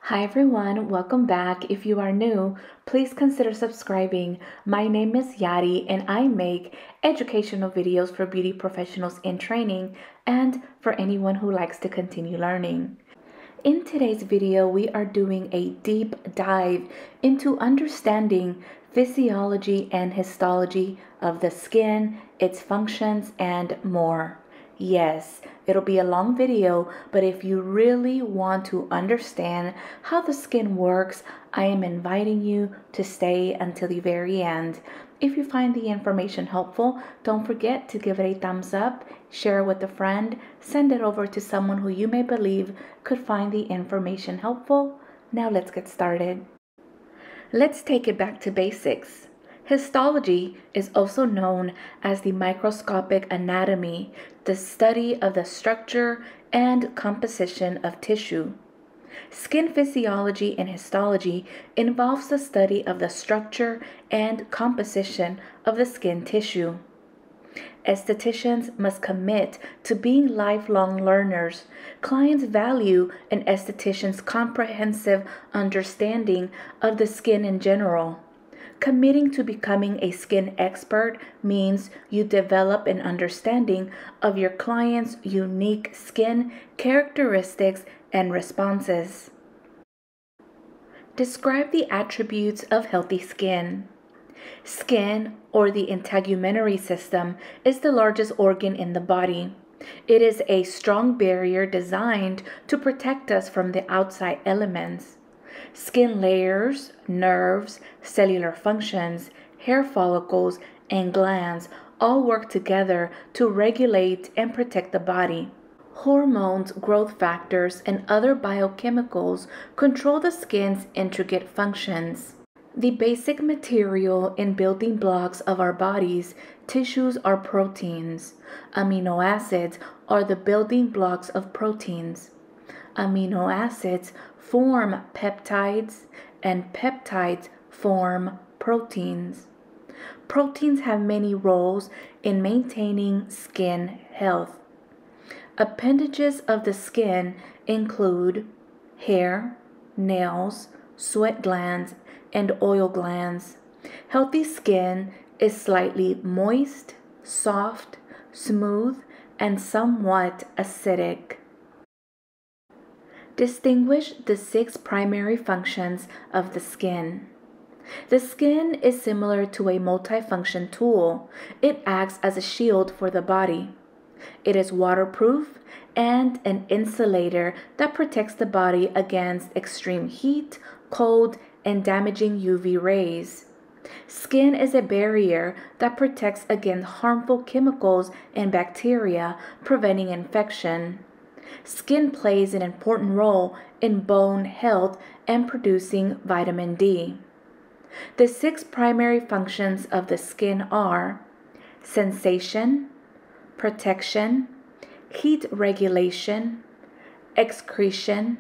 Hi everyone, welcome back. If you are new, please consider subscribing. My name is Yari and I make educational videos for beauty professionals in training and for anyone who likes to continue learning. In today's video, we are doing a deep dive into understanding physiology and histology of the skin, its functions, and more. Yes, it'll be a long video, but if you really want to understand how the skin works, I am inviting you to stay until the very end. If you find the information helpful, don't forget to give it a thumbs up, share it with a friend, send it over to someone who you may believe could find the information helpful. Now let's get started. Let's take it back to basics. Histology is also known as the microscopic anatomy, the study of the structure and composition of tissue. Skin physiology and histology involves the study of the structure and composition of the skin tissue. Estheticians must commit to being lifelong learners. Clients value an esthetician's comprehensive understanding of the skin in general. Committing to becoming a skin expert means you develop an understanding of your client's unique skin characteristics and responses. Describe the attributes of healthy skin. Skin, or the integumentary system, is the largest organ in the body. It is a strong barrier designed to protect us from the outside elements. Skin layers, nerves, cellular functions, hair follicles, and glands all work together to regulate and protect the body. Hormones, growth factors, and other biochemicals control the skin's intricate functions. The basic material and building blocks of our bodies, tissues, are proteins. Amino acids are the building blocks of proteins. Amino acids form peptides, and peptides form proteins. Proteins have many roles in maintaining skin health. Appendages of the skin include hair, nails, sweat glands, and oil glands. Healthy skin is slightly moist, soft, smooth, and somewhat acidic. Distinguish the 6 primary functions of the skin. The skin is similar to a multifunction tool. It acts as a shield for the body. It is waterproof and an insulator that protects the body against extreme heat, cold, and damaging UV rays. Skin is a barrier that protects against harmful chemicals and bacteria, preventing infection. Skin plays an important role in bone health and producing vitamin D. The 6 primary functions of the skin are sensation, protection, heat regulation, excretion,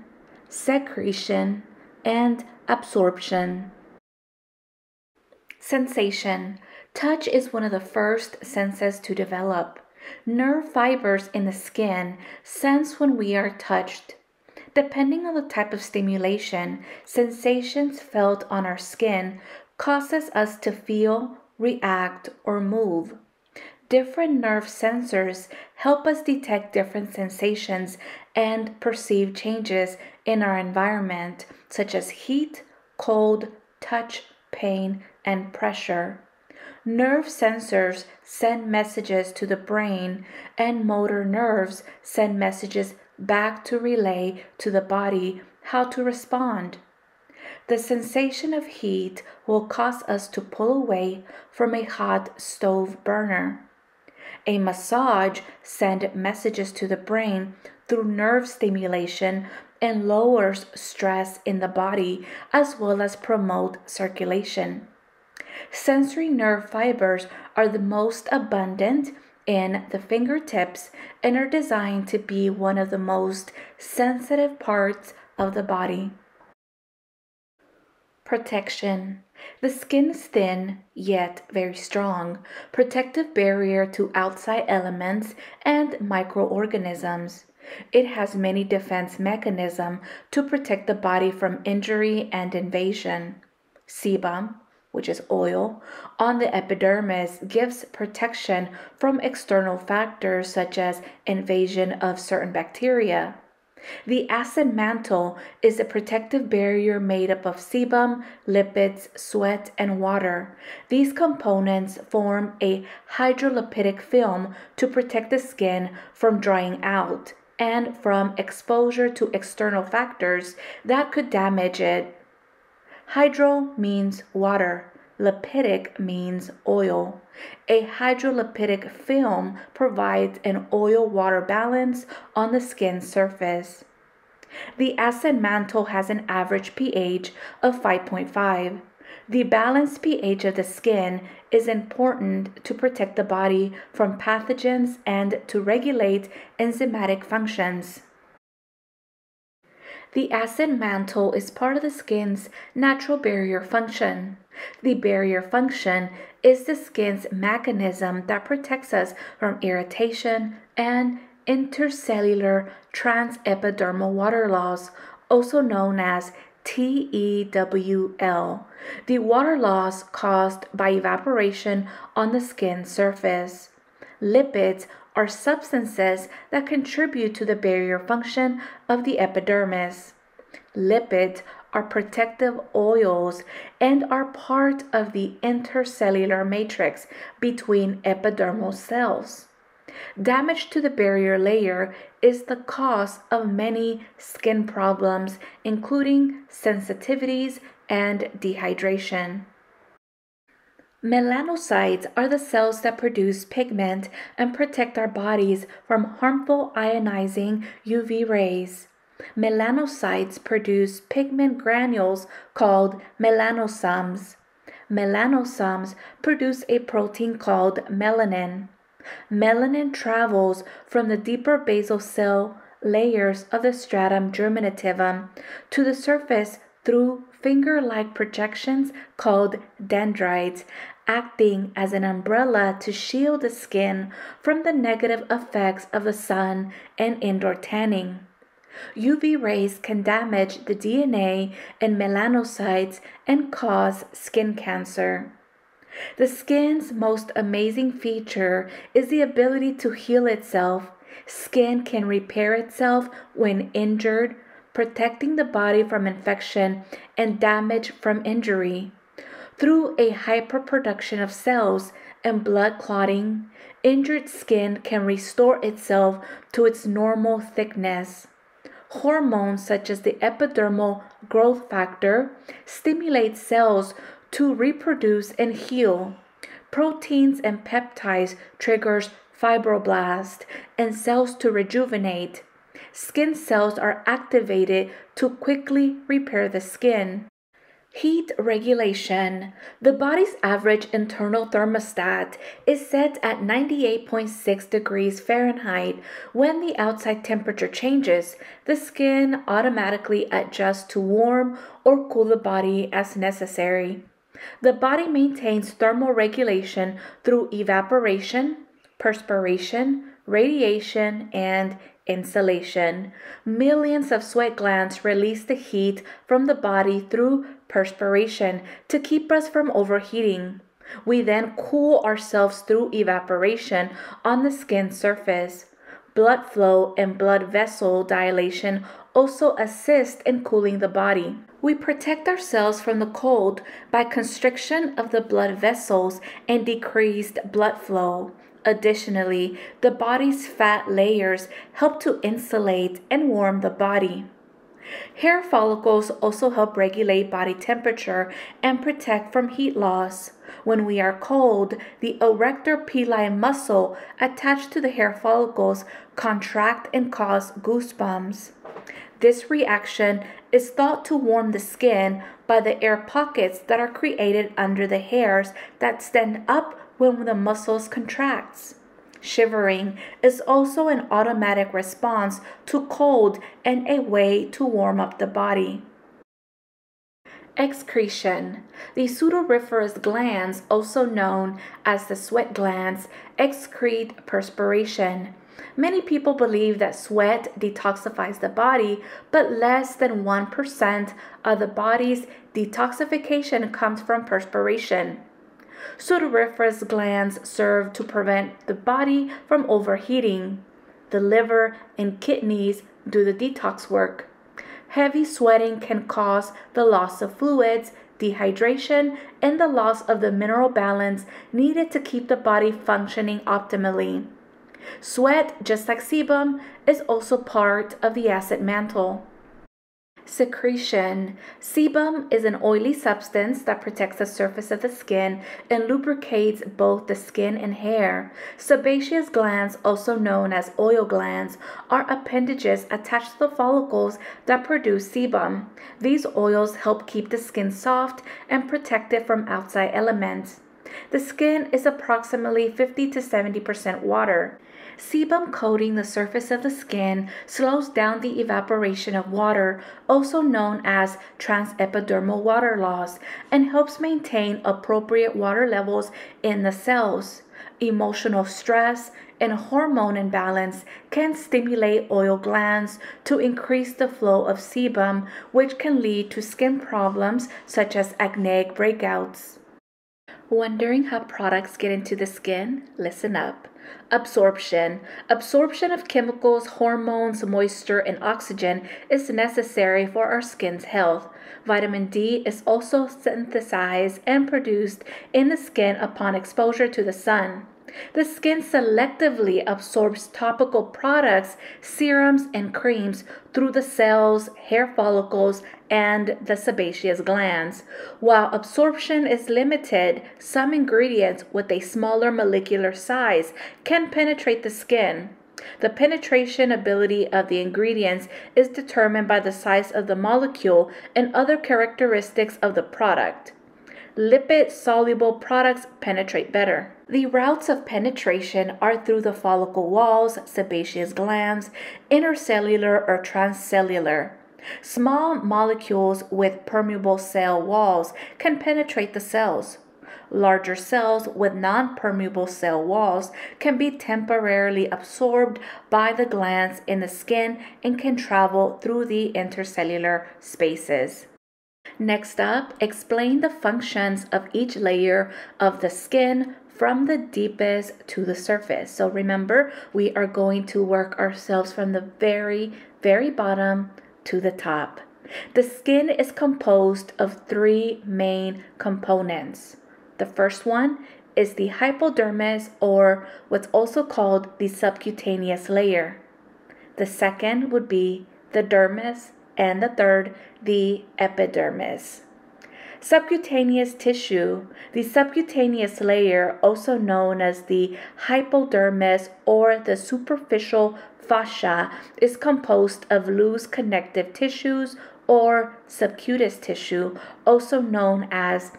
secretion, and absorption. Sensation. Touch is one of the first senses to develop. Nerve fibers in the skin sense when we are touched. Depending on the type of stimulation, sensations felt on our skin causes us to feel, react, or move. Different nerve sensors help us detect different sensations and perceive changes in our environment, such as heat, cold, touch, pain, and pressure. Nerve sensors send messages to the brain, and motor nerves send messages back to relay to the body how to respond. The sensation of heat will cause us to pull away from a hot stove burner. A massage sends messages to the brain through nerve stimulation and lowers stress in the body as well as promote circulation. Sensory nerve fibers are the most abundant in the fingertips and are designed to be one of the most sensitive parts of the body. Protection. The skin is thin, yet very strong, protective barrier to outside elements and microorganisms. It has many defense mechanisms to protect the body from injury and invasion. Sebum, which is oil, on the epidermis gives protection from external factors such as invasion of certain bacteria. The acid mantle is a protective barrier made up of sebum, lipids, sweat, and water. These components form a hydrolipidic film to protect the skin from drying out and from exposure to external factors that could damage it. Hydro means water. Lipidic means oil. A hydrolipidic film provides an oil-water balance on the skin surface. The acid mantle has an average pH of 5.5. The balanced pH of the skin is important to protect the body from pathogens and to regulate enzymatic functions. The acid mantle is part of the skin's natural barrier function. The barrier function is the skin's mechanism that protects us from irritation and intercellular transepidermal water loss, also known as TEWL, the water loss caused by evaporation on the skin surface. Lipids are substances that contribute to the barrier function of the epidermis. Lipids are protective oils and are part of the intercellular matrix between epidermal cells. Damage to the barrier layer is the cause of many skin problems, including sensitivities and dehydration. Melanocytes are the cells that produce pigment and protect our bodies from harmful ionizing UV rays. Melanocytes produce pigment granules called melanosomes. Melanosomes produce a protein called melanin. Melanin travels from the deeper basal cell layers of the stratum germinativum to the surface through finger-like projections called dendrites, acting as an umbrella to shield the skin from the negative effects of the sun and indoor tanning. UV rays can damage the DNA in melanocytes and cause skin cancer. The skin's most amazing feature is the ability to heal itself. Skin can repair itself when injured, protecting the body from infection and damage from injury. Through a hyperproduction of cells and blood clotting, injured skin can restore itself to its normal thickness. Hormones such as the epidermal growth factor stimulate cells to reproduce and heal. Proteins and peptides triggers fibroblast and cells to rejuvenate. Skin cells are activated to quickly repair the skin. Heat regulation. The body's average internal thermostat is set at 98.6 degrees Fahrenheit. When the outside temperature changes, the skin automatically adjusts to warm or cool the body as necessary. The body maintains thermal regulation through evaporation, perspiration, radiation, and insulation. Millions of sweat glands release the heat from the body through perspiration to keep us from overheating. We then cool ourselves through evaporation on the skin surface. Blood flow and blood vessel dilation also assist in cooling the body. We protect ourselves from the cold by constriction of the blood vessels and decreased blood flow. Additionally, the body's fat layers help to insulate and warm the body. Hair follicles also help regulate body temperature and protect from heat loss. When we are cold, the erector pili muscle attached to the hair follicles contract and cause goosebumps. This reaction is thought to warm the skin by the air pockets that are created under the hairs that stand up when the muscles contracts. Shivering is also an automatic response to cold and a way to warm up the body. Excretion. The sudoriferous glands, also known as the sweat glands, excrete perspiration. Many people believe that sweat detoxifies the body, but less than 1% of the body's detoxification comes from perspiration. Sudoriferous glands serve to prevent the body from overheating. The liver and kidneys do the detox work. Heavy sweating can cause the loss of fluids, dehydration, and the loss of the mineral balance needed to keep the body functioning optimally. Sweat, just like sebum, is also part of the acid mantle. Secretion. Sebum is an oily substance that protects the surface of the skin and lubricates both the skin and hair. Sebaceous glands, also known as oil glands, are appendages attached to the follicles that produce sebum. These oils help keep the skin soft and protect it from outside elements. The skin is approximately 50 to 70% water. Sebum coating the surface of the skin slows down the evaporation of water, also known as transepidermal water loss, and helps maintain appropriate water levels in the cells. Emotional stress and hormone imbalance can stimulate oil glands to increase the flow of sebum, which can lead to skin problems such as acneic breakouts. Wondering how products get into the skin? Listen up. Absorption. Absorption of chemicals, hormones, moisture, and oxygen is necessary for our skin's health. Vitamin D is also synthesized and produced in the skin upon exposure to the sun. The skin selectively absorbs topical products, serums, and creams through the cells, hair follicles, and the sebaceous glands. While absorption is limited, some ingredients with a smaller molecular size can penetrate the skin. The penetration ability of the ingredients is determined by the size of the molecule and other characteristics of the product. Lipid-soluble products penetrate better. The routes of penetration are through the follicle walls, sebaceous glands, intercellular or transcellular. Small molecules with permeable cell walls can penetrate the cells. Larger cells with non-permeable cell walls can be temporarily absorbed by the glands in the skin and can travel through the intercellular spaces. Next up, explain the functions of each layer of the skin from the deepest to the surface. So remember, we are going to work ourselves from the very, very bottom to the top. The skin is composed of three main components. The first one is the hypodermis, or what's also called the subcutaneous layer. The second would be the dermis, and the third, the epidermis. Subcutaneous tissue. The subcutaneous layer, also known as the hypodermis or the superficial fascia, is composed of loose connective tissues or subcutaneous tissue, also known as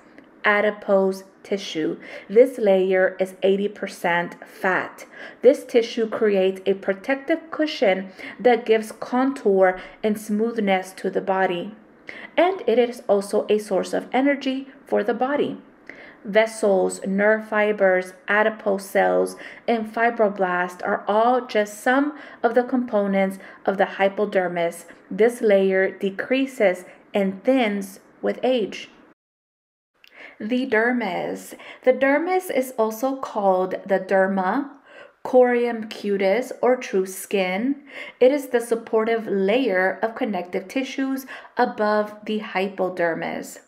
adipose tissue. This layer is 80% fat. This tissue creates a protective cushion that gives contour and smoothness to the body. And it is also a source of energy for the body. Vessels, nerve fibers, adipose cells, and fibroblasts are all just some of the components of the hypodermis. This layer decreases and thins with age. The dermis. The dermis is also called the derma, corium cutis, or true skin. It is the supportive layer of connective tissues above the hypodermis.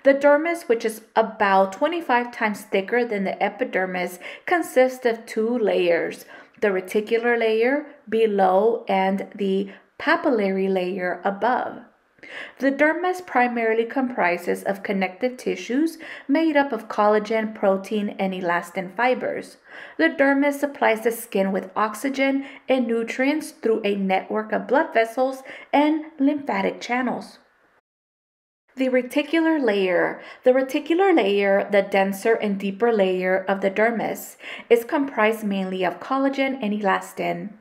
The dermis, which is about 25 times thicker than the epidermis, consists of two layers, the reticular layer below and the papillary layer above. The dermis primarily comprises of connective tissues made up of collagen, protein, and elastin fibers. The dermis supplies the skin with oxygen and nutrients through a network of blood vessels and lymphatic channels. The reticular layer. The reticular layer, the denser and deeper layer of the dermis, is comprised mainly of collagen and elastin.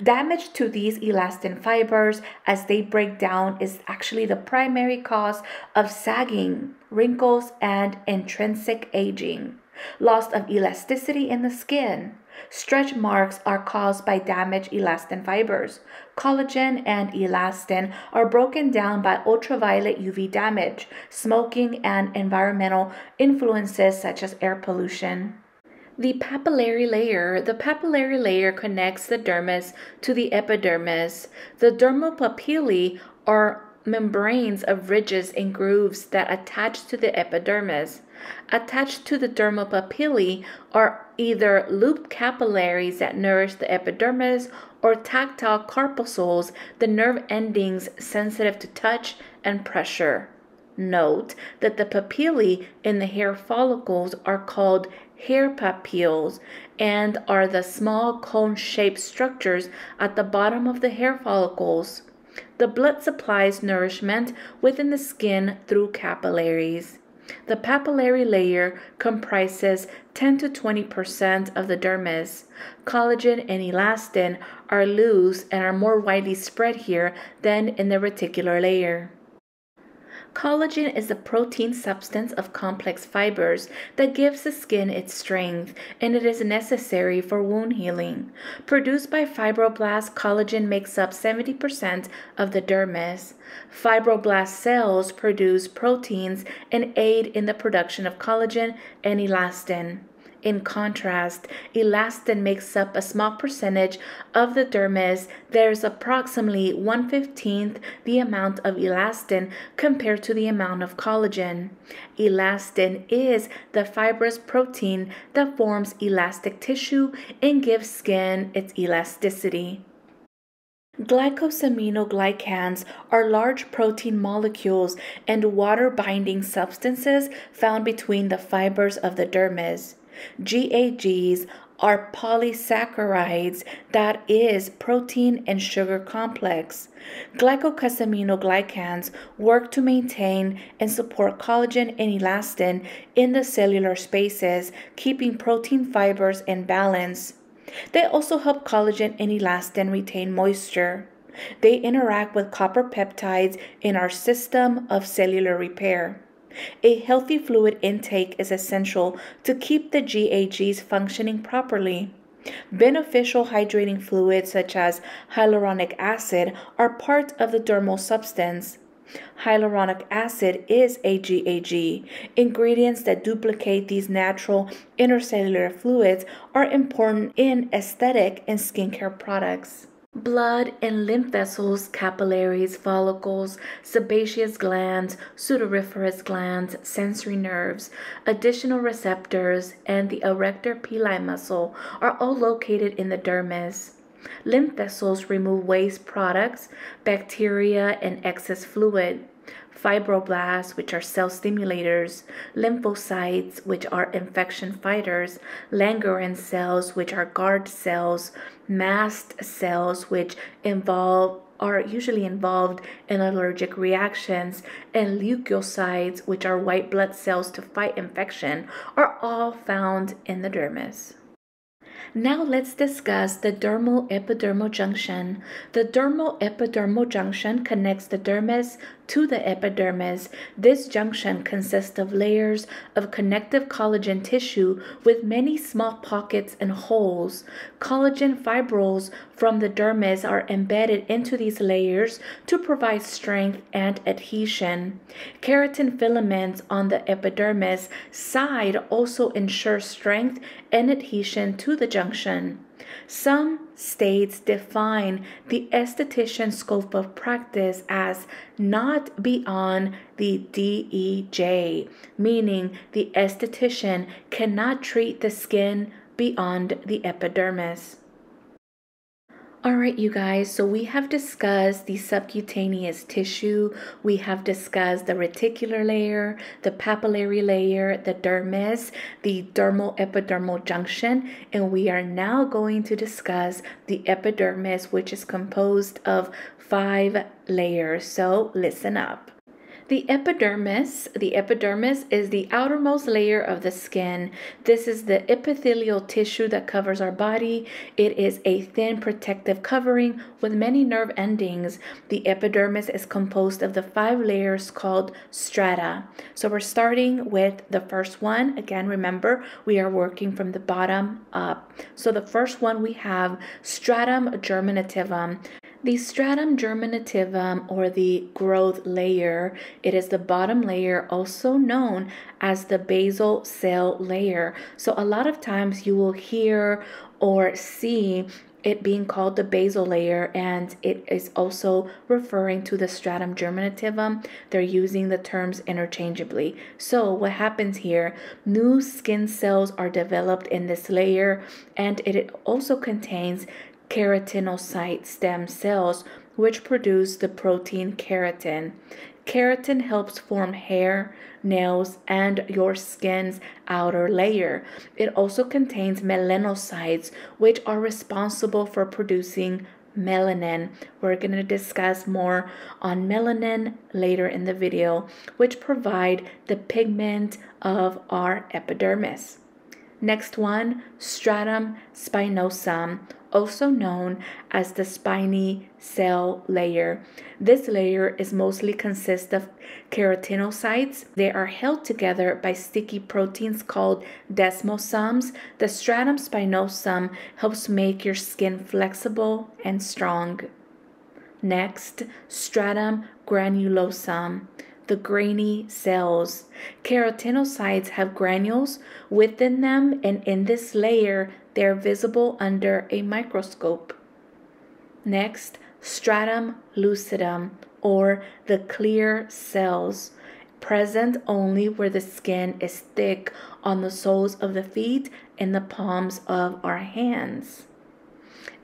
Damage to these elastin fibers as they break down is actually the primary cause of sagging, wrinkles, and intrinsic aging. Loss of elasticity in the skin. Stretch marks are caused by damaged elastin fibers. Collagen and elastin are broken down by ultraviolet UV damage, smoking, and environmental influences such as air pollution. The papillary layer. The papillary layer connects the dermis to the epidermis. The dermal papillae are membranes of ridges and grooves that attach to the epidermis. Attached to the dermal papillae are either looped capillaries that nourish the epidermis or tactile corpuscles, the nerve endings sensitive to touch and pressure. Note that the papillae in the hair follicles are called hair papillae and are the small cone-shaped structures at the bottom of the hair follicles. The blood supplies nourishment within the skin through capillaries. The papillary layer comprises 10 to 20% of the dermis. Collagen and elastin are loose and are more widely spread here than in the reticular layer. Collagen is the protein substance of complex fibers that gives the skin its strength, and it is necessary for wound healing. Produced by fibroblasts, collagen makes up 70% of the dermis. Fibroblast cells produce proteins and aid in the production of collagen and elastin. In contrast, elastin makes up a small percentage of the dermis. There's approximately 1/15 the amount of elastin compared to the amount of collagen. Elastin is the fibrous protein that forms elastic tissue and gives skin its elasticity. Glycosaminoglycans are large protein molecules and water-binding substances found between the fibers of the dermis. GAGs are polysaccharides, that is, protein and sugar complex. Glycosaminoglycans work to maintain and support collagen and elastin in the cellular spaces, keeping protein fibers in balance. They also help collagen and elastin retain moisture. They interact with copper peptides in our system of cellular repair. A healthy fluid intake is essential to keep the GAGs functioning properly. Beneficial hydrating fluids such as hyaluronic acid are part of the dermal substance. Hyaluronic acid is a GAG. Ingredients that duplicate these natural intercellular fluids are important in aesthetic and skincare products. Blood and lymph vessels, capillaries, follicles, sebaceous glands, sudoriferous glands, sensory nerves, additional receptors, and the erector pili muscle are all located in the dermis. Lymph vessels remove waste products, bacteria, and excess fluid. Fibroblasts, which are cell stimulators, lymphocytes, which are infection fighters, Langerhans cells, which are guard cells, mast cells, which are usually involved in allergic reactions, and leukocytes, which are white blood cells to fight infection, are all found in the dermis. Now let's discuss the dermal-epidermal junction. The dermal-epidermal junction connects the dermis to the epidermis. This junction consists of layers of connective collagen tissue with many small pockets and holes. Collagen fibrils from the dermis are embedded into these layers to provide strength and adhesion. Keratin filaments on the epidermis side also ensure strength and adhesion to the junction. Some states define the esthetician scope of practice as not beyond the DEJ, meaning the esthetician cannot treat the skin beyond the epidermis. Alright, you guys, so we have discussed the subcutaneous tissue, we have discussed the reticular layer, the papillary layer, the dermis, the dermal-epidermal junction, and we are now going to discuss the epidermis, which is composed of 5 layers. So listen up. The epidermis is the outermost layer of the skin. This is the epithelial tissue that covers our body. It is a thin protective covering with many nerve endings. The epidermis is composed of the 5 layers called strata. So we're starting with the first one. Again, remember, we are working from the bottom up. So the first one we have stratum germinativum. The stratum germinativum, or the growth layer, it is the bottom layer, also known as the basal cell layer. So a lot of times you will hear or see it being called the basal layer, and it is also referring to the stratum germinativum. They're using the terms interchangeably. So what happens here, new skin cells are developed in this layer, and it also contains keratinocyte stem cells, which produce the protein keratin. Keratin helps form hair, nails, and your skin's outer layer. It also contains melanocytes, which are responsible for producing melanin. We're going to discuss more on melanin later in the video, which provide the pigment of our epidermis. Next one, stratum spinosum, also known as the spiny cell layer. This layer is mostly consists of keratinocytes. They are held together by sticky proteins called desmosomes. The stratum spinosum helps make your skin flexible and strong. Next, stratum granulosum, the grainy cells. Keratinocytes have granules within them, and in this layer, they're visible under a microscope. Next, stratum lucidum, or the clear cells, present only where the skin is thick on the soles of the feet and the palms of our hands.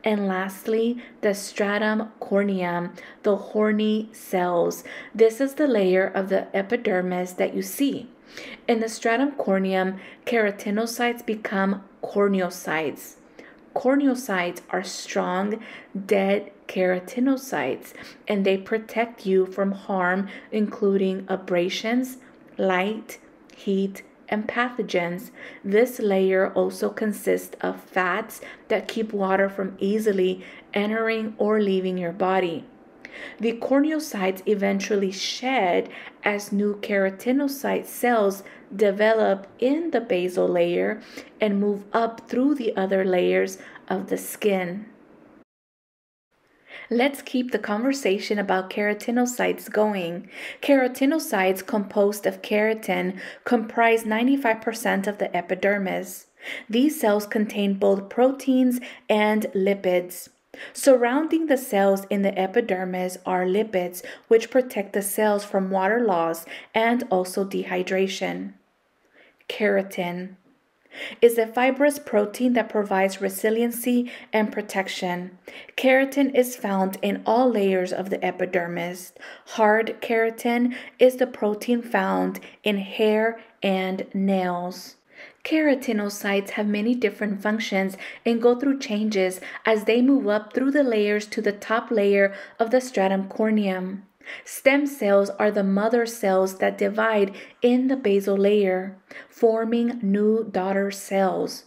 And lastly, the stratum corneum, the horny cells. This is the layer of the epidermis that you see. In the stratum corneum, keratinocytes become corneocytes. Corneocytes are strong, dead keratinocytes, and they protect you from harm, including abrasions, light, heat, and pathogens. This layer also consists of fats that keep water from easily entering or leaving your body. The corneocytes eventually shed as new keratinocyte cells develop in the basal layer and move up through the other layers of the skin. Let's keep the conversation about keratinocytes going. Keratinocytes, composed of keratin, comprise 95% of the epidermis. These cells contain both proteins and lipids. Surrounding the cells in the epidermis are lipids, which protect the cells from water loss and also dehydration. Keratin is a fibrous protein that provides resiliency and protection. Keratin is found in all layers of the epidermis. Hard keratin is the protein found in hair and nails. Keratinocytes have many different functions and go through changes as they move up through the layers to the top layer of the stratum corneum. Stem cells are the mother cells that divide in the basal layer, forming new daughter cells.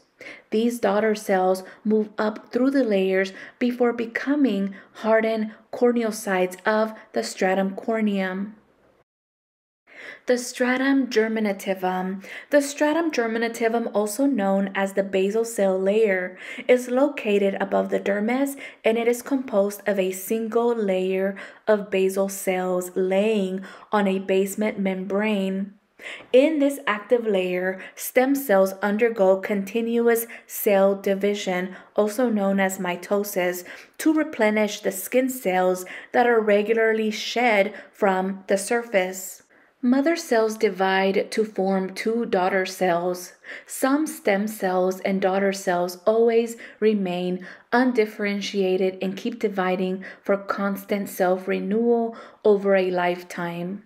These daughter cells move up through the layers before becoming hardened corneocytes of the stratum corneum. The stratum germinativum. The stratum germinativum, also known as the basal cell layer, is located above the dermis, and it is composed of a single layer of basal cells laying on a basement membrane. In this active layer, stem cells undergo continuous cell division, also known as mitosis, to replenish the skin cells that are regularly shed from the surface. Mother cells divide to form two daughter cells. Some stem cells and daughter cells always remain undifferentiated and keep dividing for constant self-renewal over a lifetime.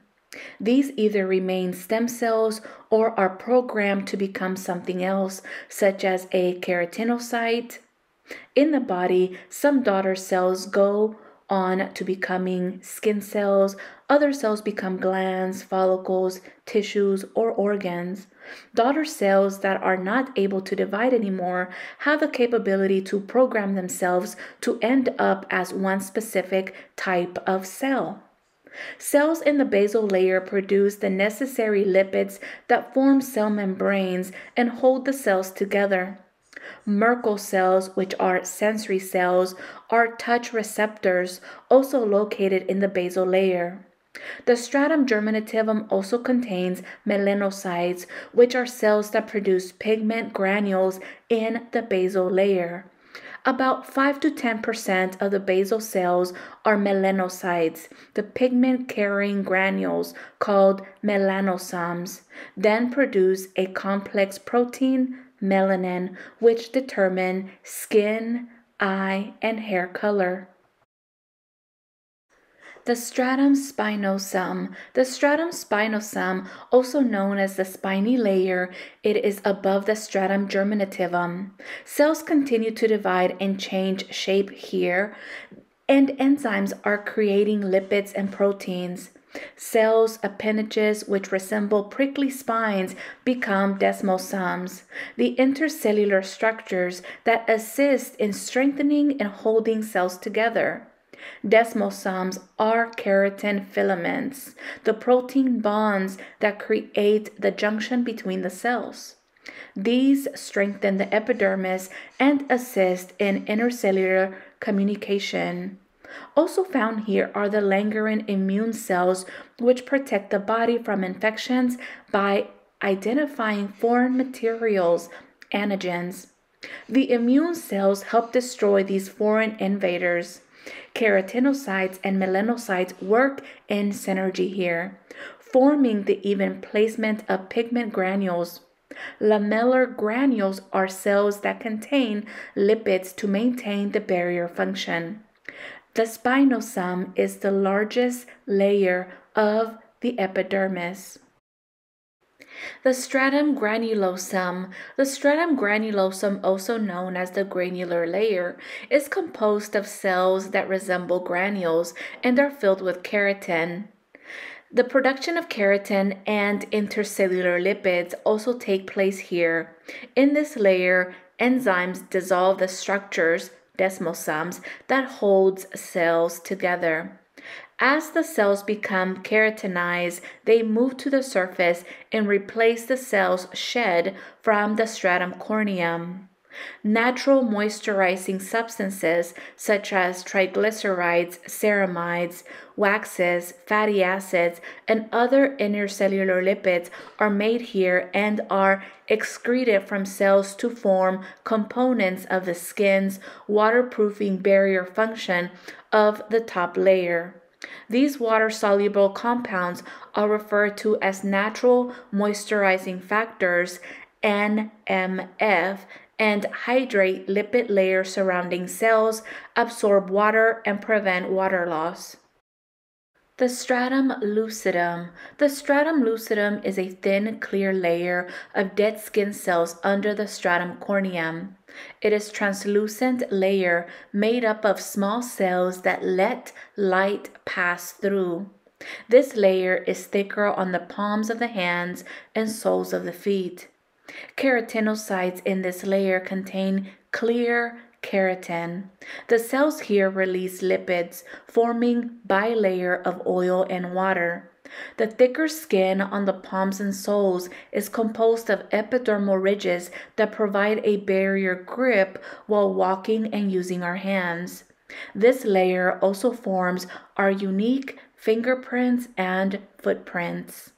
These either remain stem cells or are programmed to become something else, such as a keratinocyte. In the body, some daughter cells go on to becoming skin cells, Other cells become glands, follicles, tissues, or organs. Daughter cells that are not able to divide anymore have the capability to program themselves to end up as one specific type of cell. Cells in the basal layer produce the necessary lipids that form cell membranes and hold the cells together. Merkel cells, which are sensory cells, are touch receptors, also located in the basal layer. The stratum germinativum also contains melanocytes, which are cells that produce pigment granules in the basal layer. About 5 to 10% of the basal cells are melanocytes, the pigment-carrying granules called melanosomes, then produce a complex protein, melanin, which determine skin, eye, and hair color. The stratum spinosum. The stratum spinosum, also known as the spiny layer, it is above the stratum germinativum. Cells continue to divide and change shape here, and enzymes are creating lipids and proteins. Cells' appendages, which resemble prickly spines, become desmosomes, the intercellular structures that assist in strengthening and holding cells together. Desmosomes are keratin filaments, the protein bonds that create the junction between the cells. These strengthen the epidermis and assist in intercellular communication. Also found here are the Langerhans immune cells, which protect the body from infections by identifying foreign materials, antigens. The immune cells help destroy these foreign invaders. Keratinocytes and melanocytes work in synergy here, forming the even placement of pigment granules. Lamellar granules are cells that contain lipids to maintain the barrier function. The spinosome is the largest layer of the epidermis. The stratum granulosum. The stratum granulosum, also known as the granular layer, is composed of cells that resemble granules and are filled with keratin. The production of keratin and intercellular lipids also take place here. In this layer, enzymes dissolve the structures, desmosomes, that holds cells together. As the cells become keratinized, they move to the surface and replace the cells shed from the stratum corneum. Natural moisturizing substances such as triglycerides, ceramides, waxes, fatty acids, and other intercellular lipids are made here and are excreted from cells to form components of the skin's waterproofing barrier function of the top layer. These water-soluble compounds are referred to as natural moisturizing factors, NMF, and hydrate lipid layers surrounding cells, absorb water, and prevent water loss. The stratum lucidum. The stratum lucidum is a thin, clear layer of dead skin cells under the stratum corneum. It is a translucent layer made up of small cells that let light pass through. This layer is thicker on the palms of the hands and soles of the feet. Keratinocytes in this layer contain clear keratin. The cells here release lipids, forming bilayer of oil and water. The thicker skin on the palms and soles is composed of epidermal ridges that provide a barrier grip while walking and using our hands. This layer also forms our unique fingerprints and footprints.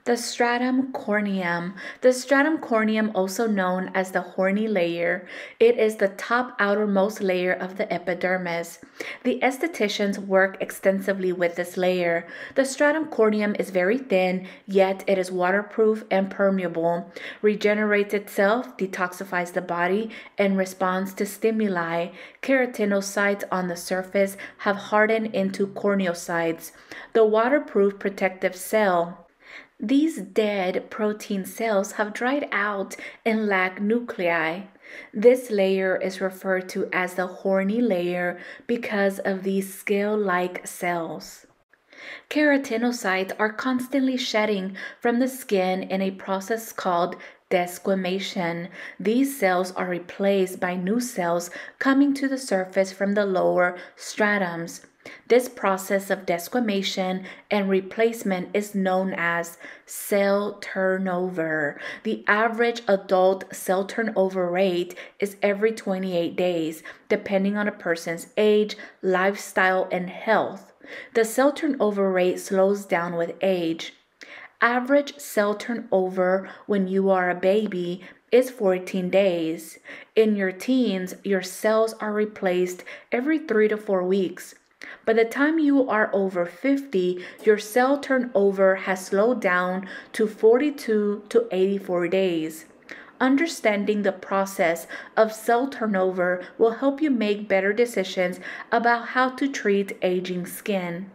The stratum corneum. The stratum corneum, also known as the horny layer, it is the top outermost layer of the epidermis. The estheticians work extensively with this layer. The stratum corneum is very thin, yet it is waterproof and permeable, regenerates itself, detoxifies the body, and responds to stimuli. Keratinocytes on the surface have hardened into corneocytes, the waterproof protective cell. These dead protein cells have dried out and lack nuclei. This layer is referred to as the horny layer because of these scale-like cells. Keratinocytes are constantly shedding from the skin in a process called desquamation. These cells are replaced by new cells coming to the surface from the lower stratums. This process of desquamation and replacement is known as cell turnover. The average adult cell turnover rate is every 28 days, depending on a person's age, lifestyle, and health. The cell turnover rate slows down with age. Average cell turnover when you are a baby is 14 days. In your teens, your cells are replaced every 3 to 4 weeks. By the time you are over 50, your cell turnover has slowed down to 42 to 84 days. Understanding the process of cell turnover will help you make better decisions about how to treat aging skin.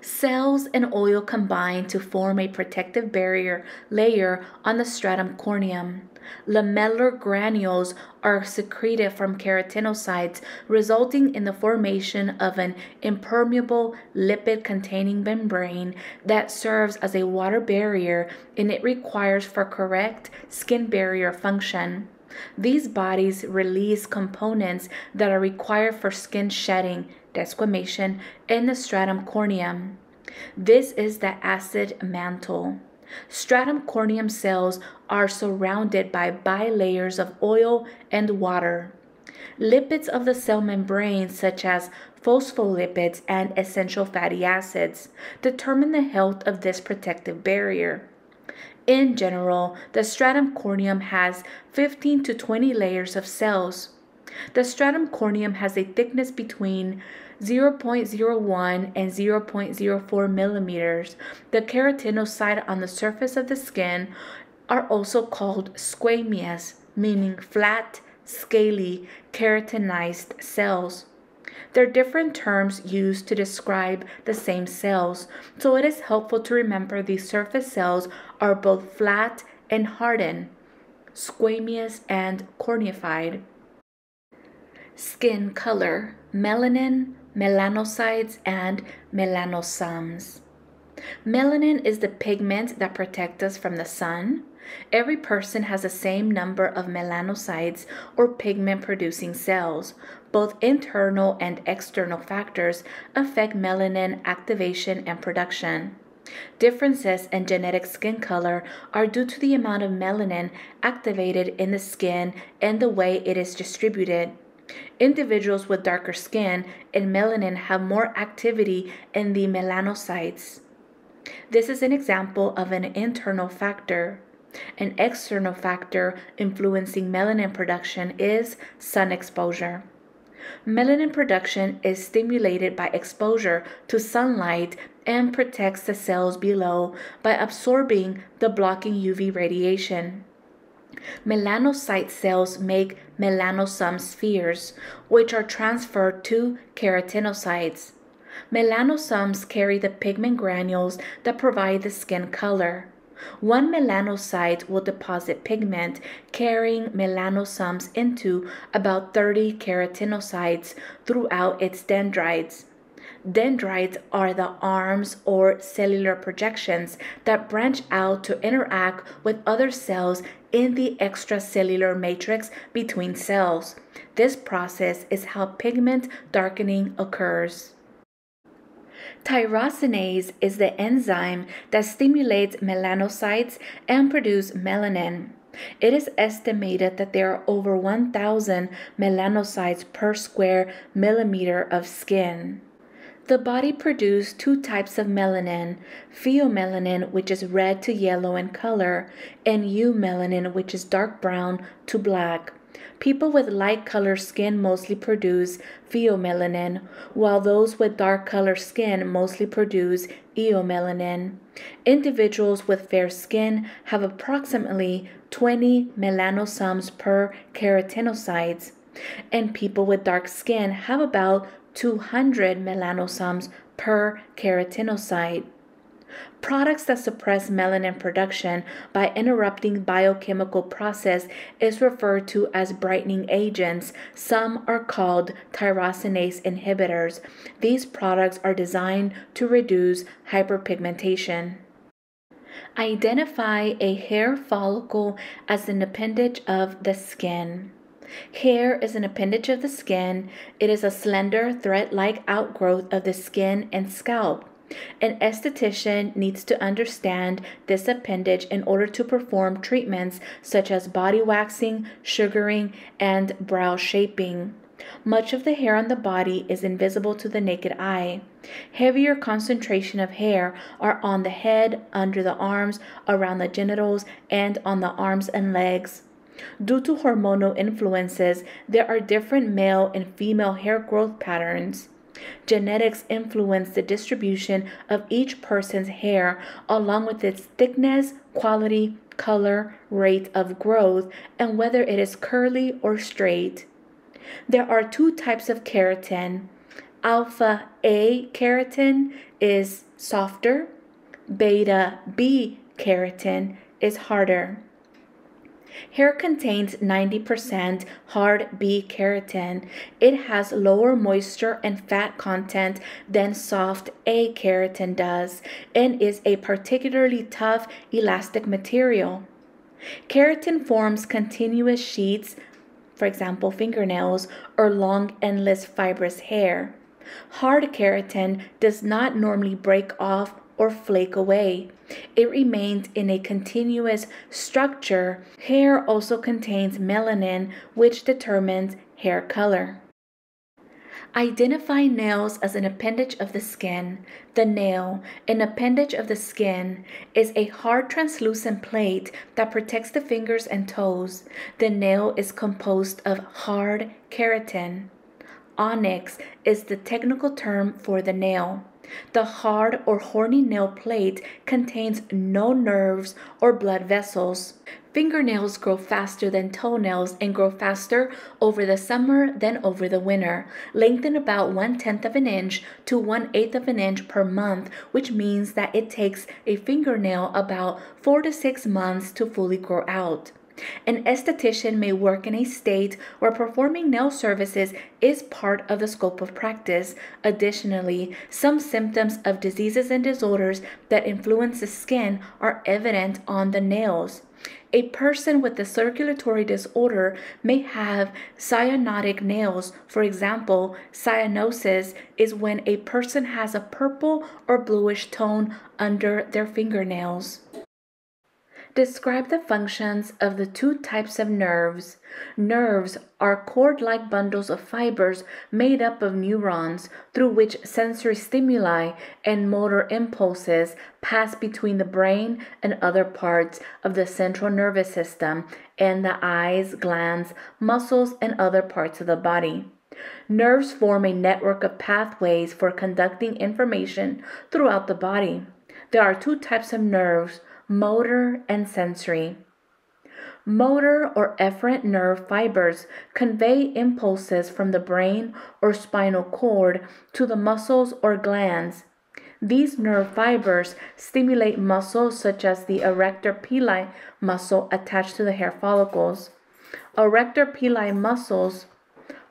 Cells and oil combine to form a protective barrier layer on the stratum corneum. Lamellar granules are secreted from keratinocytes, resulting in the formation of an impermeable lipid-containing membrane that serves as a water barrier, and it requires for correct skin barrier function. These bodies release components that are required for skin shedding, desquamation, in the stratum corneum. This is the acid mantle. Stratum corneum cells are surrounded by bilayers of oil and water. Lipids of the cell membrane, such as phospholipids and essential fatty acids, determine the health of this protective barrier. In general, the stratum corneum has 15 to 20 layers of cells. The stratum corneum has a thickness between 0.01 and 0.04 millimeters. The keratinocytes on the surface of the skin are also called squamous, meaning flat, scaly, keratinized cells. There are different terms used to describe the same cells, so it is helpful to remember these surface cells are both flat and hardened, squamous and cornified. Skin color: melanin, melanocytes, and melanosomes. Melanin is the pigment that protects us from the sun. Every person has the same number of melanocytes or pigment-producing cells. Both internal and external factors affect melanin activation and production. Differences in genetic skin color are due to the amount of melanin activated in the skin and the way it is distributed. Individuals with darker skin and melanin have more activity in the melanocytes. This is an example of an internal factor. An external factor influencing melanin production is sun exposure. Melanin production is stimulated by exposure to sunlight and protects the cells below by absorbing the blocking UV radiation. Melanocyte cells make melanosome spheres, which are transferred to keratinocytes. Melanosomes carry the pigment granules that provide the skin color. One melanocyte will deposit pigment, carrying melanosomes into about 30 keratinocytes throughout its dendrites. Dendrites are the arms or cellular projections that branch out to interact with other cells in the extracellular matrix between cells. This process is how pigment darkening occurs. Tyrosinase is the enzyme that stimulates melanocytes and produces melanin. It is estimated that there are over 1,000 melanocytes per square millimeter of skin. The body produces two types of melanin: pheomelanin, which is red to yellow in color, and eumelanin, which is dark brown to black. People with light color skin mostly produce pheomelanin, while those with dark color skin mostly produce eumelanin. Individuals with fair skin have approximately 20 melanosomes per keratinocytes, and people with dark skin have about 200 melanosomes per keratinocyte. Products that suppress melanin production by interrupting biochemical process is referred to as brightening agents. Some are called tyrosinase inhibitors. These products are designed to reduce hyperpigmentation. Identify a hair follicle as an appendage of the skin. Hair is an appendage of the skin. It is a slender, thread-like outgrowth of the skin and scalp. An esthetician needs to understand this appendage in order to perform treatments such as body waxing, sugaring, and brow shaping. Much of the hair on the body is invisible to the naked eye. Heavier concentration of hair are on the head, under the arms, around the genitals, and on the arms and legs. Due to hormonal influences, there are different male and female hair growth patterns. Genetics influence the distribution of each person's hair, along with its thickness, quality, color, rate of growth, and whether it is curly or straight. There are two types of keratin. Alpha A keratin is softer. Beta B keratin is harder. Hair contains 90% hard B keratin. It has lower moisture and fat content than soft A keratin does and is a particularly tough, elastic material. Keratin forms continuous sheets, for example, fingernails, or long, endless, fibrous hair. Hard keratin does not normally break off or flake away. It remains in a continuous structure. Hair also contains melanin, which determines hair color. Identify nails as an appendage of the skin. The nail, an appendage of the skin, is a hard translucent plate that protects the fingers and toes. The nail is composed of hard keratin. Onyx is the technical term for the nail. The hard or horny nail plate contains no nerves or blood vessels. Fingernails grow faster than toenails and grow faster over the summer than over the winter, lengthen about 1/10 of an inch to 1/8 of an inch per month, which means that it takes a fingernail about 4 to 6 months to fully grow out. An esthetician may work in a state where performing nail services is part of the scope of practice. Additionally, some symptoms of diseases and disorders that influence the skin are evident on the nails. A person with a circulatory disorder may have cyanotic nails. For example, cyanosis is when a person has a purple or bluish tone under their fingernails. Describe the functions of the two types of nerves. Nerves are cord-like bundles of fibers made up of neurons through which sensory stimuli and motor impulses pass between the brain and other parts of the central nervous system and the eyes, glands, muscles, and other parts of the body. Nerves form a network of pathways for conducting information throughout the body. There are two types of nerves: motor and sensory. Motor or efferent nerve fibers convey impulses from the brain or spinal cord to the muscles or glands. These nerve fibers stimulate muscles such as the erector pili muscle attached to the hair follicles. Erector pili muscles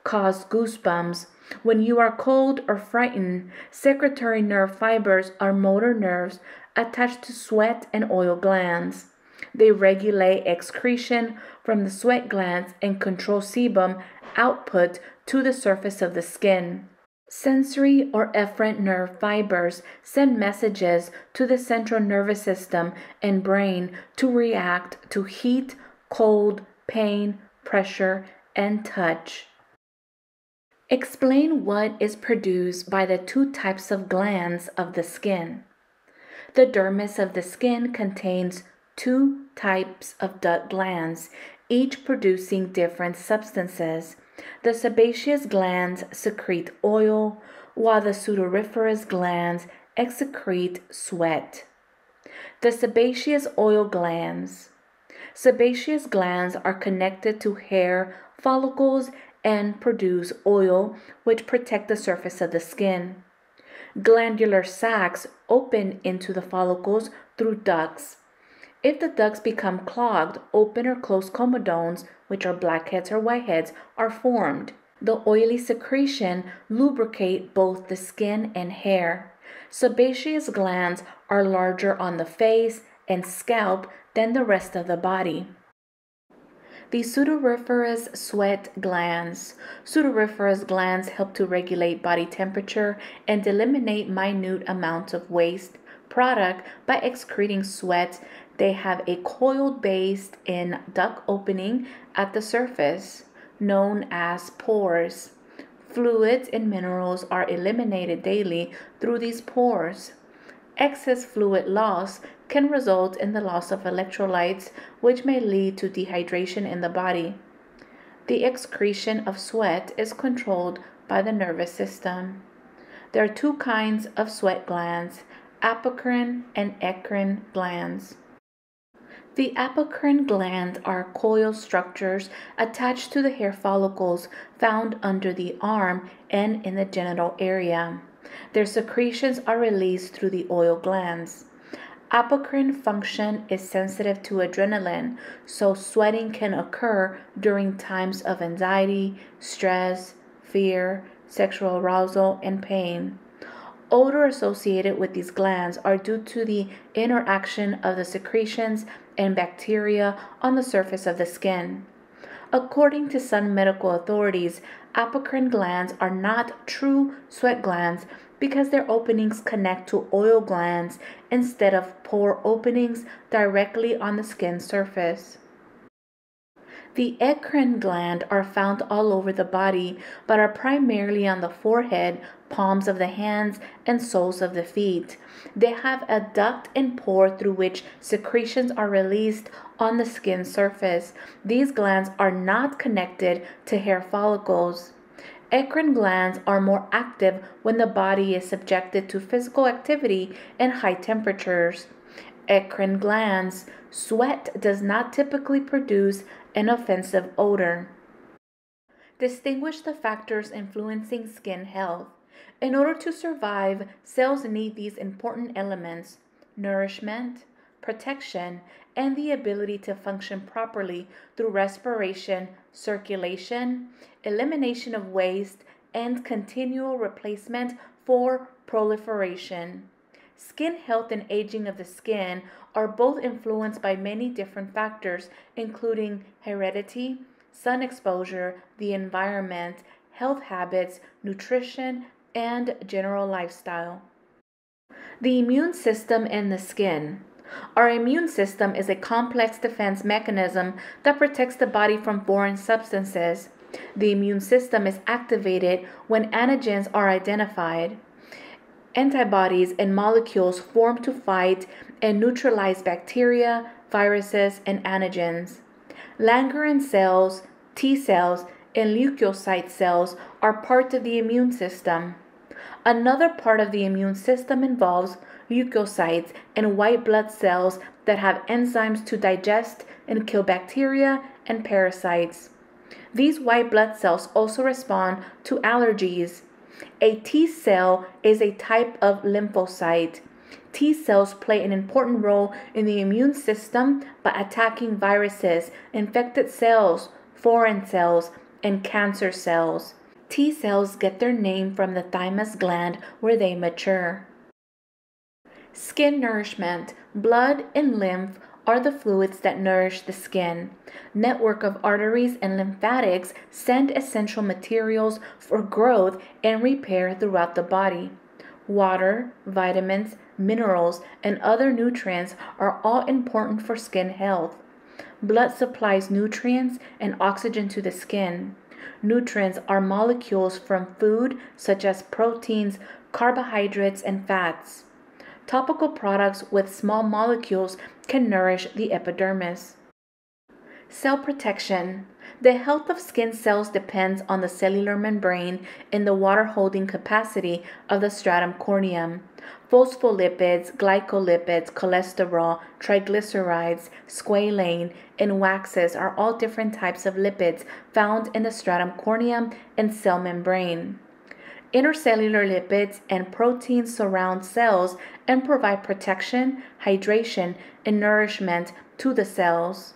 cause goosebumps. When you are cold or frightened, secretory nerve fibers are motor nerves attached to sweat and oil glands. They regulate excretion from the sweat glands and control sebum output to the surface of the skin. Sensory or efferent nerve fibers send messages to the central nervous system and brain to react to heat, cold, pain, pressure, and touch. Explain what is produced by the two types of glands of the skin. The dermis of the skin contains two types of glands, each producing different substances. The sebaceous glands secrete oil, while the sudoriferous glands excrete sweat. The sebaceous oil glands. Sebaceous glands are connected to hair follicles and produce oil, which protect the surface of the skin. Glandular sacs open into the follicles through ducts. If the ducts become clogged, open or closed comedones, which are blackheads or whiteheads, are formed. The oily secretion lubricate both the skin and hair. Sebaceous glands are larger on the face and scalp than the rest of the body. The sudoriferous sweat glands. Sudoriferous glands help to regulate body temperature and eliminate minute amounts of waste product by excreting sweat. They have a coiled base in duct opening at the surface, known as pores. Fluids and minerals are eliminated daily through these pores. Excess fluid loss can result in the loss of electrolytes, which may lead to dehydration in the body. The excretion of sweat is controlled by the nervous system. There are two kinds of sweat glands, apocrine and eccrine glands. The apocrine glands are coiled structures attached to the hair follicles found under the arm and in the genital area. Their secretions are released through the oil glands. Apocrine function is sensitive to adrenaline, so sweating can occur during times of anxiety, stress, fear, sexual arousal, and pain. Odor associated with these glands are due to the interaction of the secretions and bacteria on the surface of the skin. According to some medical authorities, apocrine glands are not true sweat glands because their openings connect to oil glands instead of pore openings directly on the skin surface. The eccrine gland are found all over the body, but are primarily on the forehead, palms of the hands, and soles of the feet. They have a duct and pore through which secretions are released on the skin surface. These glands are not connected to hair follicles. Eccrine glands are more active when the body is subjected to physical activity and high temperatures. Eccrine glands, sweat does not typically produce an offensive odor. Distinguish the factors influencing skin health. In order to survive, cells need these important elements: nourishment, protection, and the ability to function properly through respiration, circulation, elimination of waste, and continual replacement for proliferation. Skin health and aging of the skin are both influenced by many different factors, including heredity, sun exposure, the environment, health habits, nutrition, and general lifestyle. The immune system and the skin. Our immune system is a complex defense mechanism that protects the body from foreign substances. The immune system is activated when antigens are identified. Antibodies and molecules form to fight and neutralize bacteria, viruses, and antigens. Langerhans cells, T cells, and leukocyte cells are part of the immune system. Another part of the immune system involves leukocytes and white blood cells that have enzymes to digest and kill bacteria and parasites. These white blood cells also respond to allergies. A T cell is a type of lymphocyte. T cells play an important role in the immune system by attacking viruses, infected cells, foreign cells, and cancer cells. T cells get their name from the thymus gland where they mature. Skin nourishment. Blood and lymph are the fluids that nourish the skin. Network of arteries and lymphatics send essential materials for growth and repair throughout the body. Water, vitamins, minerals, and other nutrients are all important for skin health. Blood supplies nutrients and oxygen to the skin. Nutrients are molecules from food such as proteins, carbohydrates, and fats. Topical products with small molecules can nourish the epidermis. Cell protection. The health of skin cells depends on the cellular membrane and the water-holding capacity of the stratum corneum. Phospholipids, glycolipids, cholesterol, triglycerides, squalane, and waxes are all different types of lipids found in the stratum corneum and cell membrane. Intercellular lipids and proteins surround cells and provide protection, hydration, and nourishment to the cells.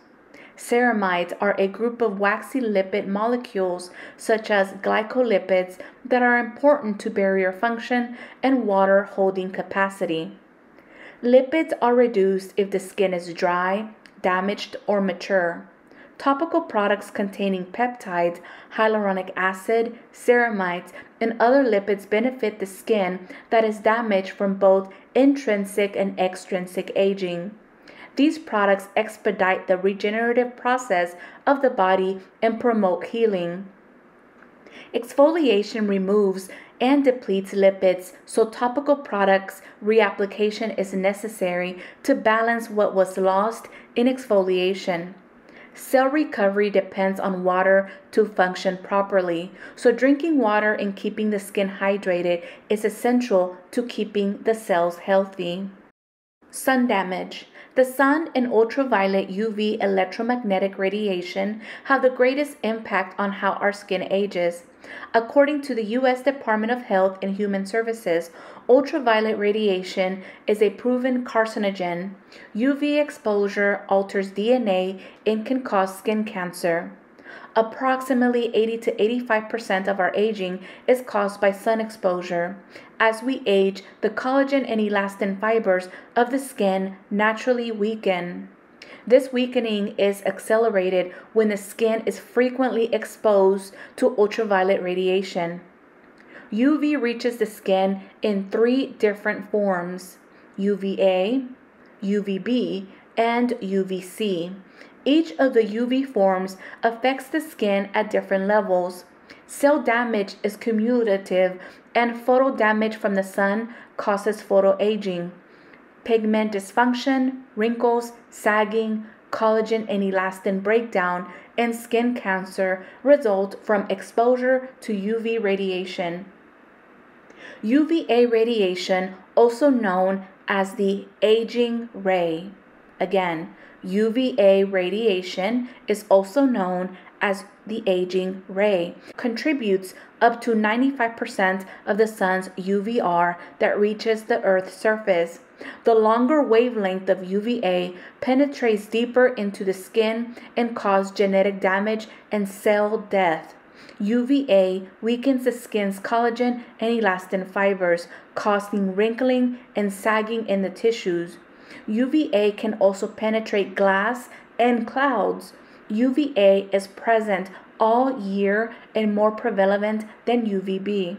Ceramides are a group of waxy lipid molecules such as glycolipids that are important to barrier function and water holding capacity. Lipids are reduced if the skin is dry, damaged, or mature. Topical products containing peptides, hyaluronic acid, ceramides, and other lipids benefit the skin that is damaged from both intrinsic and extrinsic aging. These products expedite the regenerative process of the body and promote healing. Exfoliation removes and depletes lipids, so topical products reapplication is necessary to balance what was lost in exfoliation. Cell recovery depends on water to function properly, so drinking water and keeping the skin hydrated is essential to keeping the cells healthy. Sun damage. The sun and ultraviolet UV electromagnetic radiation have the greatest impact on how our skin ages. According to the U.S. Department of Health and Human Services, ultraviolet radiation is a proven carcinogen. UV exposure alters DNA and can cause skin cancer. Approximately 80 to 85% of our aging is caused by sun exposure. As we age, the collagen and elastin fibers of the skin naturally weaken. This weakening is accelerated when the skin is frequently exposed to ultraviolet radiation. UV reaches the skin in 3 different forms: UVA, UVB, and UVC. Each of the UV forms affects the skin at different levels. Cell damage is cumulative, and photo damage from the sun causes photoaging. Pigment dysfunction, wrinkles, sagging, collagen and elastin breakdown, and skin cancer result from exposure to UV radiation. UVA radiation, also known as the aging ray. Again, UVA radiation is also known as the aging ray, contributes up to 95% of the sun's UVR that reaches the Earth's surface. The longer wavelength of UVA penetrates deeper into the skin and causes genetic damage and cell death. UVA weakens the skin's collagen and elastin fibers, causing wrinkling and sagging in the tissues. UVA can also penetrate glass and clouds. UVA is present all year and more prevalent than UVB.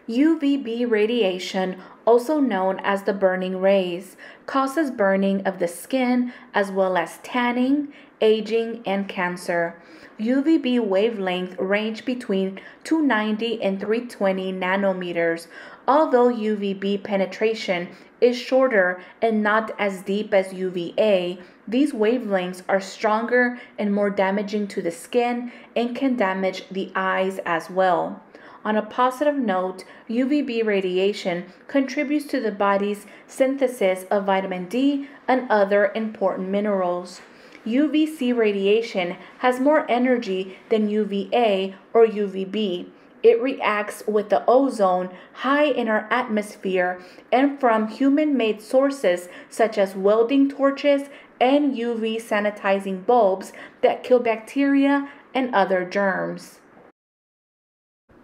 UVB radiation, also known as the burning rays, causes burning of the skin as well as tanning, aging, and cancer. UVB wavelength range between 290 and 320 nanometers. Although UVB penetration is shorter and not as deep as UVA, these wavelengths are stronger and more damaging to the skin and can damage the eyes as well. On a positive note, UVB radiation contributes to the body's synthesis of vitamin D and other important minerals. UVC radiation has more energy than UVA or UVB. It reacts with the ozone high in our atmosphere and from human-made sources such as welding torches and UV sanitizing bulbs that kill bacteria and other germs.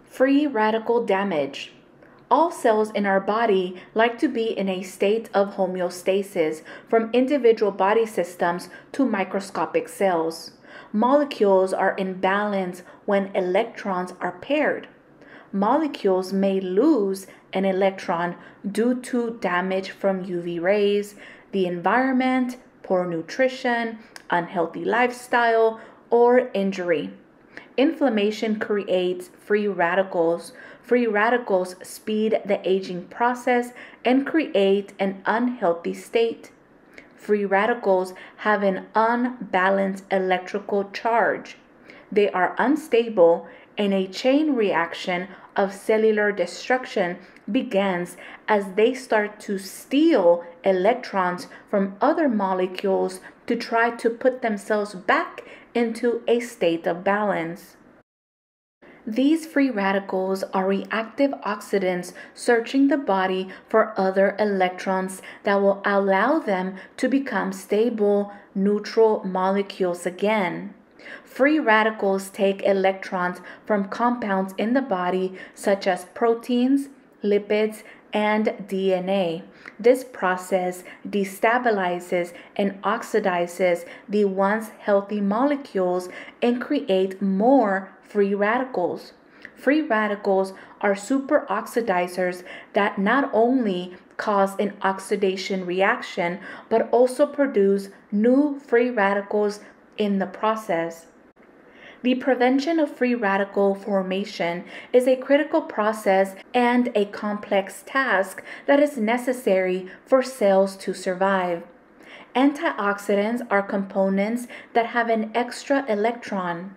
Free radical damage. All cells in our body like to be in a state of homeostasis, from individual body systems to microscopic cells. Molecules are in balance when electrons are paired. Molecules may lose an electron due to damage from UV rays, the environment, poor nutrition, unhealthy lifestyle, or injury. Inflammation creates free radicals. Free radicals speed the aging process and create an unhealthy state. Free radicals have an unbalanced electrical charge. They are unstable, and a chain reaction of cellular destruction begins as they start to steal electrons from other molecules to try to put themselves back into a state of balance. These free radicals are reactive oxidants searching the body for other electrons that will allow them to become stable, neutral molecules again. Free radicals take electrons from compounds in the body such as proteins, lipids, and DNA. This process destabilizes and oxidizes the once healthy molecules and create more free radicals. Free radicals are superoxidizers that not only cause an oxidation reaction but also produce new free radicals in the process. The prevention of free radical formation is a critical process and a complex task that is necessary for cells to survive. Antioxidants are components that have an extra electron.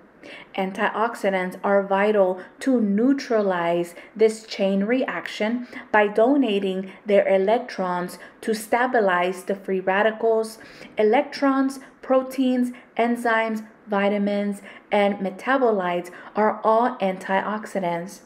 Antioxidants are vital to neutralize this chain reaction by donating their electrons to stabilize the free radicals. Electrons, proteins, enzymes, vitamins, and metabolites are all antioxidants.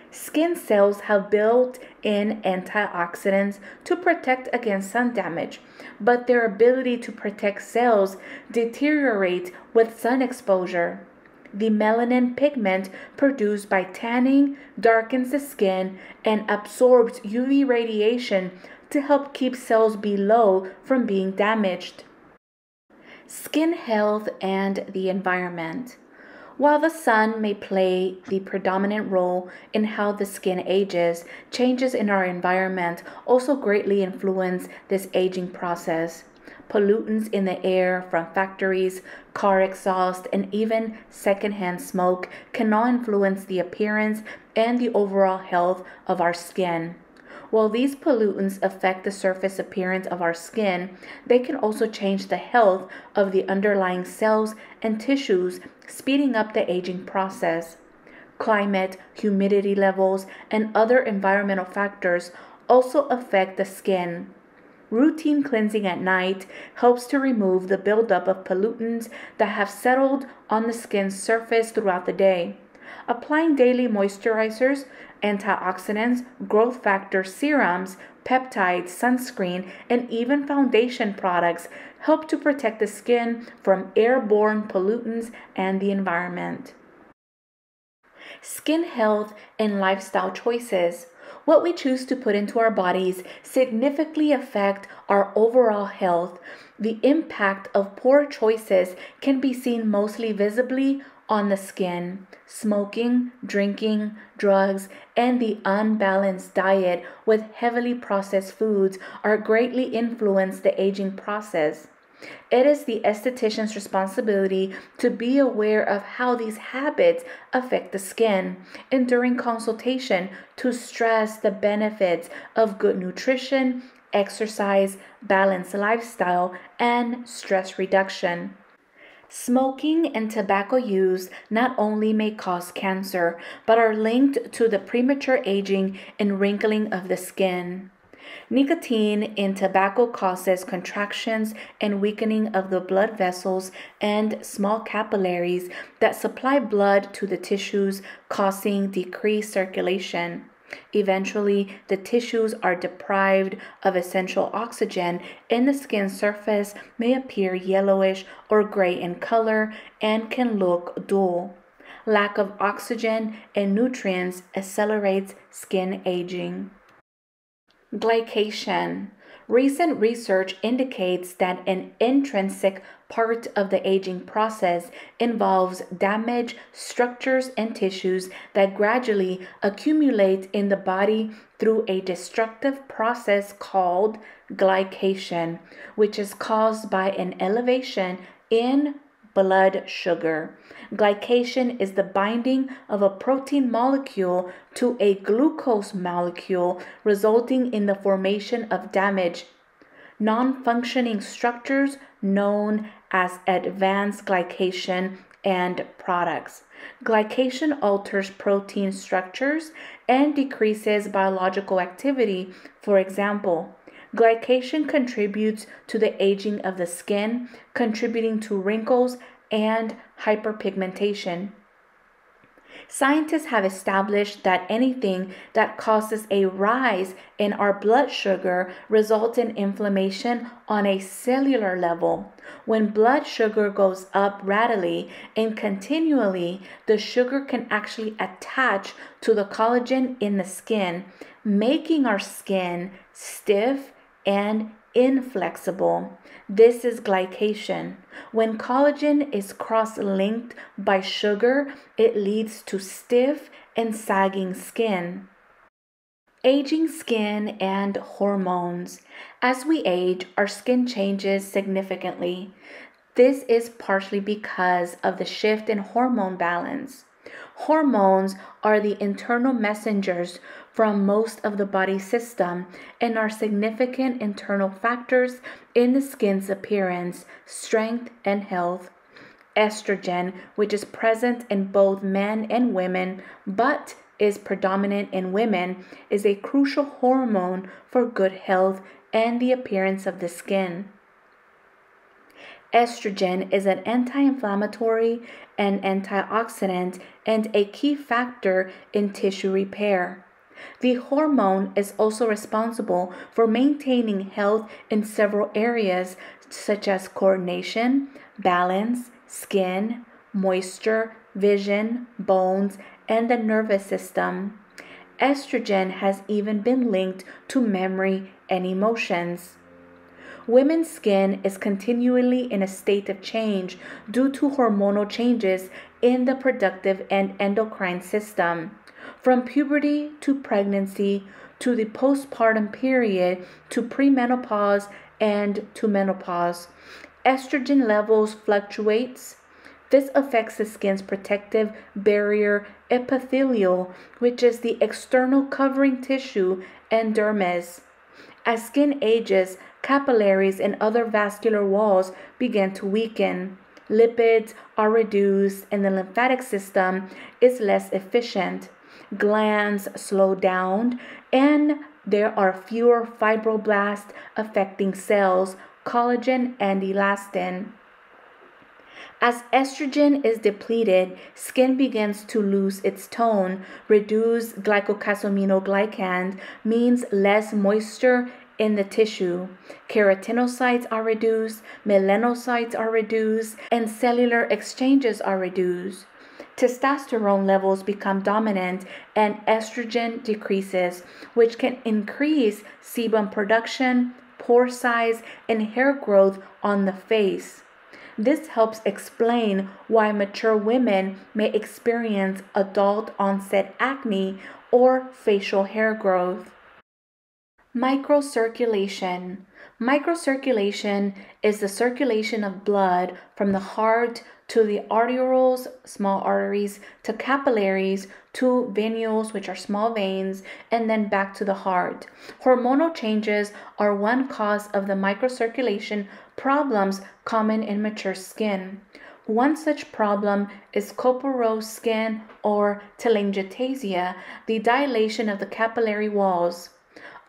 Skin cells have built-in antioxidants to protect against sun damage, but their ability to protect cells deteriorates with sun exposure. The melanin pigment produced by tanning darkens the skin and absorbs UV radiation to help keep cells below from being damaged. Skin health and the environment. While the sun may play the predominant role in how the skin ages, changes in our environment also greatly influence this aging process. Pollutants in the air from factories, car exhaust, and even secondhand smoke can all influence the appearance and the overall health of our skin. While these pollutants affect the surface appearance of our skin, they can also change the health of the underlying cells and tissues, speeding up the aging process. Climate, humidity levels, and other environmental factors also affect the skin. Routine cleansing at night helps to remove the buildup of pollutants that have settled on the skin's surface throughout the day. Applying daily moisturizers, antioxidants, growth factor serums, peptides, sunscreen, and even foundation products help to protect the skin from airborne pollutants and the environment. Skin health and lifestyle choices. What we choose to put into our bodies significantly affect our overall health. The impact of poor choices can be seen mostly visibly on the skin. Smoking, drinking, drugs, and the unbalanced diet with heavily processed foods are greatly influence the aging process. It is the esthetician's responsibility to be aware of how these habits affect the skin, and during consultation to stress the benefits of good nutrition, exercise, balanced lifestyle, and stress reduction. Smoking and tobacco use not only may cause cancer, but are linked to the premature aging and wrinkling of the skin. Nicotine in tobacco causes contractions and weakening of the blood vessels and small capillaries that supply blood to the tissues, causing decreased circulation. Eventually, the tissues are deprived of essential oxygen and the skin surface may appear yellowish or gray in color and can look dull. Lack of oxygen and nutrients accelerates skin aging. Glycation. Recent research indicates that an intrinsic part of the aging process involves damaged structures and tissues that gradually accumulate in the body through a destructive process called glycation, which is caused by an elevation in blood sugar. Glycation is the binding of a protein molecule to a glucose molecule, resulting in the formation of damaged, non-functioning structures known as advanced glycation and products. Glycation alters protein structures and decreases biological activity. For example, glycation contributes to the aging of the skin, contributing to wrinkles and hyperpigmentation. Scientists have established that anything that causes a rise in our blood sugar results in inflammation on a cellular level. When blood sugar goes up rapidly and continually, the sugar can actually attach to the collagen in the skin, making our skin stiff and inflexible. This is glycation. When collagen is cross-linked by sugar, it leads to stiff and sagging skin. Aging skin and hormones. As we age, our skin changes significantly. This is partially because of the shift in hormone balance. Hormones are the internal messengers from most of the body system and are significant internal factors in the skin's appearance, strength, and health. Estrogen, which is present in both men and women, but is predominant in women, is a crucial hormone for good health and the appearance of the skin. Estrogen is an anti-inflammatory and antioxidant and a key factor in tissue repair. The hormone is also responsible for maintaining health in several areas such as coordination, balance, skin, moisture, vision, bones, and the nervous system. Estrogen has even been linked to memory and emotions. Women's skin is continually in a state of change due to hormonal changes in the reproductive and endocrine system. From puberty to pregnancy to the postpartum period to premenopause and to menopause, estrogen levels fluctuates. This affects the skin's protective barrier epithelial, which is the external covering tissue, and dermis. As skin ages, capillaries and other vascular walls begin to weaken. Lipids are reduced and the lymphatic system is less efficient. Glands slow down and there are fewer fibroblasts affecting cells, collagen, and elastin. As estrogen is depleted, skin begins to lose its tone. Reduced Glycosaminoglycan means less moisture in the tissue. Keratinocytes are reduced, melanocytes are reduced, and cellular exchanges are reduced. Testosterone levels become dominant and estrogen decreases, which can increase sebum production, pore size, and hair growth on the face. This helps explain why mature women may experience adult onset acne or facial hair growth. Microcirculation. Microcirculation is the circulation of blood from the heart to the arterioles, small arteries, to capillaries, to venules, which are small veins, and then back to the heart. Hormonal changes are one cause of the microcirculation problems common in mature skin. One such problem is Kupffer-Rose skin or telangiectasia, the dilation of the capillary walls.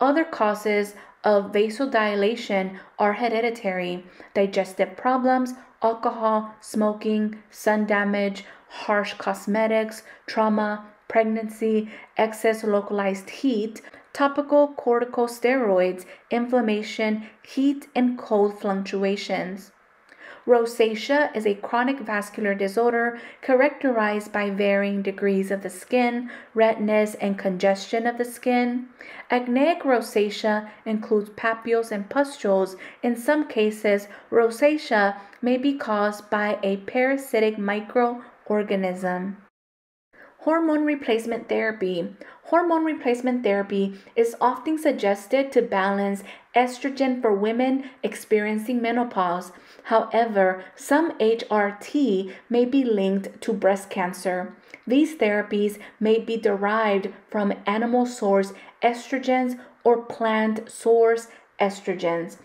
Other causes of vasodilation are hereditary, digestive problems, alcohol, smoking, sun damage, harsh cosmetics, trauma, pregnancy, excess localized heat, topical corticosteroids, inflammation, heat and cold fluctuations. Rosacea is a chronic vascular disorder characterized by varying degrees of the skin, redness, and congestion of the skin. Acneic rosacea includes papules and pustules. In some cases, rosacea may be caused by a parasitic microorganism. Hormone replacement therapy. Hormone replacement therapy is often suggested to balance estrogen for women experiencing menopause. However, some HRT may be linked to breast cancer. These therapies may be derived from animal source estrogens or plant source estrogens.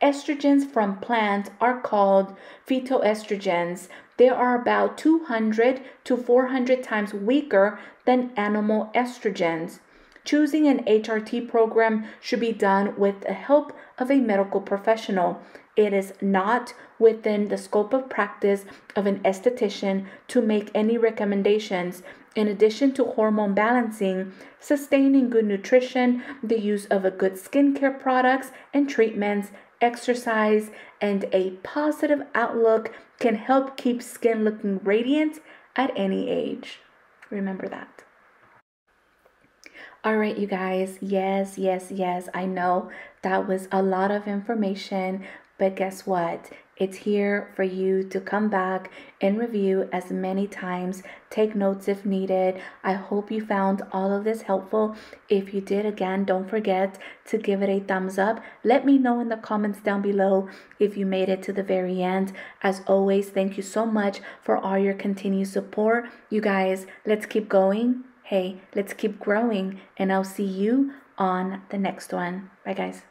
Estrogens from plants are called phytoestrogens. They are about 200 to 400 times weaker than animal estrogens. Choosing an HRT program should be done with the help of a medical professional. It is not within the scope of practice of an esthetician to make any recommendations. In addition to hormone balancing, sustaining good nutrition, the use of a good skincare products and treatments, exercise, and a positive outlook can help keep skin looking radiant at any age. Remember that. All right, you guys. Yes. I know that was a lot of information, but guess what? It's here for you to come back and review as many times. Take notes if needed. I hope you found all of this helpful. If you did, again, don't forget to give it a thumbs up. Let me know in the comments down below if you made it to the very end. As always, thank you so much for all your continued support. You guys, let's keep going. Hey, let's keep growing, and I'll see you on the next one. Bye, guys.